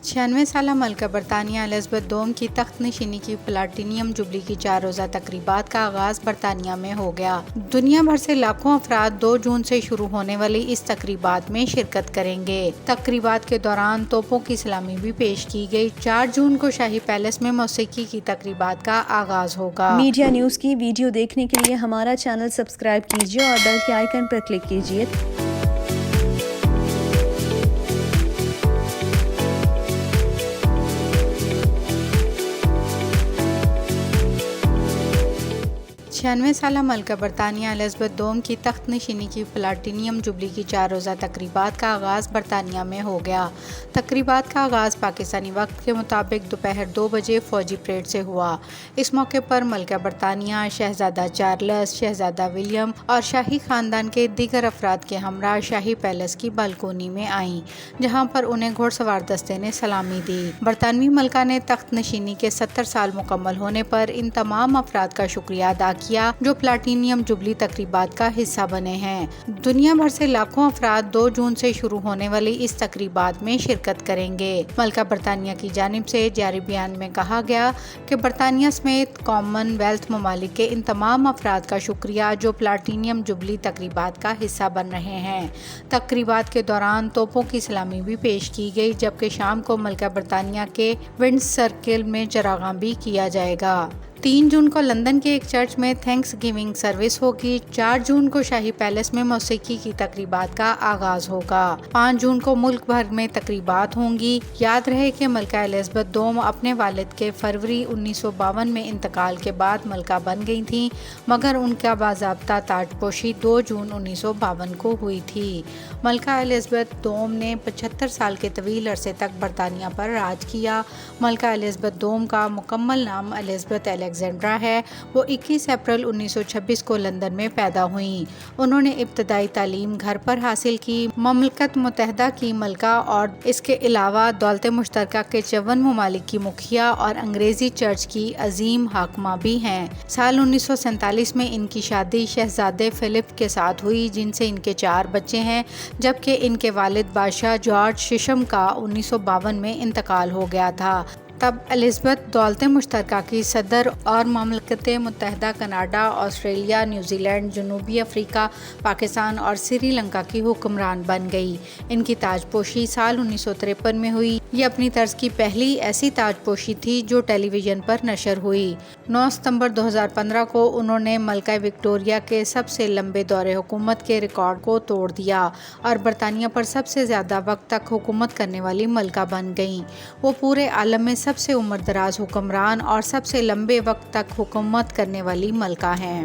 96 سالہ ملکہ برطانیہ الزبتھ دوم کی تخت نشینی کی پلاٹینیم جبلی کی 4 روزہ تقریبات کا آغاز برطانیہ میں ہو گیا۔ دنیا بھر سے لاکھوں افراد 2 جون سے شروع ہونے والی اس تقریبات میں شرکت کریں گے۔ تقریبات کے دوران توپوں کی سلامی بھی پیش کی گئی۔ 4 جون کو شاہی پیلس میں موسیقی کی تقریبات کا آغاز ہوگا۔ میڈیا نیوز کی ویڈیو دیکھنے کے لیے ہمارا چینل سبسکرائب کیجیے اور بیل کے آئیکن پر کلک کیجیے۔ 96 سالہ ملکہ برطانیہ الزبتھ دوم کی تخت نشینی کی پلاٹینیم جبلی کی 4 روزہ تقریبات کا آغاز برطانیہ میں ہو گیا۔ تقریبات کا آغاز پاکستانی وقت کے مطابق دوپہر 2 بجے فوجی پریڈ سے ہوا۔ اس موقع پر ملکہ برطانیہ، شہزادہ چارلس، شہزادہ ولیم اور شاہی خاندان کے دیگر افراد کے ہمراہ شاہی پیلس کی بالکونی میں آئیں، جہاں پر انہیں گھوڑ سوار دستے نے سلامی دی۔ برطانوی ملکہ نے تخت نشینی کے 70 سال مکمل ہونے پر ان تمام افراد کا شکریہ ادا کیا جو پلاٹینیم جبلی تقریبات کا حصہ بنے ہیں۔ دنیا بھر سے لاکھوں افراد 2 جون سے شروع ہونے والی اس تقریبات میں شرکت کریں گے۔ ملکہ برطانیہ کی جانب سے جاری بیان میں کہا گیا کہ برطانیہ سمیت کامن ویلتھ ممالک کے ان تمام افراد کا شکریہ جو پلاٹینیم جبلی تقریبات کا حصہ بن رہے ہیں۔ تقریبات کے دوران توپوں کی سلامی بھی پیش کی گئی، جبکہ شام کو ملکہ برطانیہ کے ونڈ سرکل میں چراغاں بھی کیا جائے گا۔ 3 جون کو لندن کے ایک چرچ میں تھینکس گیونگ سروس ہوگی۔ 4 جون کو شاہی پیلس میں موسیقی کی تقریبات کا آغاز ہوگا۔ 5 جون کو ملک بھر میں تقریبات ہوں گی۔ یاد رہے کہ ملکہ الزبتھ دوم اپنے والد کے فروری 1952 میں انتقال کے بعد ملکہ بن گئی تھیں، مگر ان کا باضابطہ تاج پوشی 2 جون 1952 کو ہوئی تھی۔ ملکہ الزبتھ دوم نے 75 سال کے طویل عرصے تک برطانیہ پر راج کیا۔ ملکہ الزبتھ دوم کا مکمل نام الزبتھ الیگزینڈرا ہے۔ وہ 21 اپریل 1926 کو لندن میں پیدا ہوئیں۔ انہوں نے ابتدائی تعلیم گھر پر حاصل کی۔ مملکت متحدہ کی ملکہ اور اس کے علاوہ دولت مشترکہ کے 54 ممالک کی مکھیا اور انگریزی چرچ کی عظیم حاکمہ بھی ہیں۔ سال 1947 میں ان کی شادی شہزادے فلپ کے ساتھ ہوئی، جن سے ان کے 4 بچے ہیں، جبکہ ان کے والد بادشاہ جارج ششم کا 1952 میں انتقال ہو گیا تھا۔ تب الزبتھ دولت مشترکہ کی صدر اور مملکت متحدہ کینیڈا، آسٹریلیا، نیوزی لینڈ، جنوبی افریقہ، پاکستان اور سری لنکا کی حکمران بن گئی۔ ان کی تاج پوشی سال 1953 میں ہوئی۔ یہ اپنی طرز کی پہلی ایسی تاج پوشی تھی جو ٹیلی ویژن پر نشر ہوئی۔ 9 ستمبر 2015 کو انہوں نے ملکہ وکٹوریہ کے سب سے لمبے دور حکومت کے ریکارڈ کو توڑ دیا اور برطانیہ پر سب سے زیادہ وقت تک حکومت کرنے والی ملکہ بن گئیں۔ وہ پورے عالم میں سب سے عمر دراز حکمران اور سب سے لمبے وقت تک حکومت کرنے والی ملکہ ہیں۔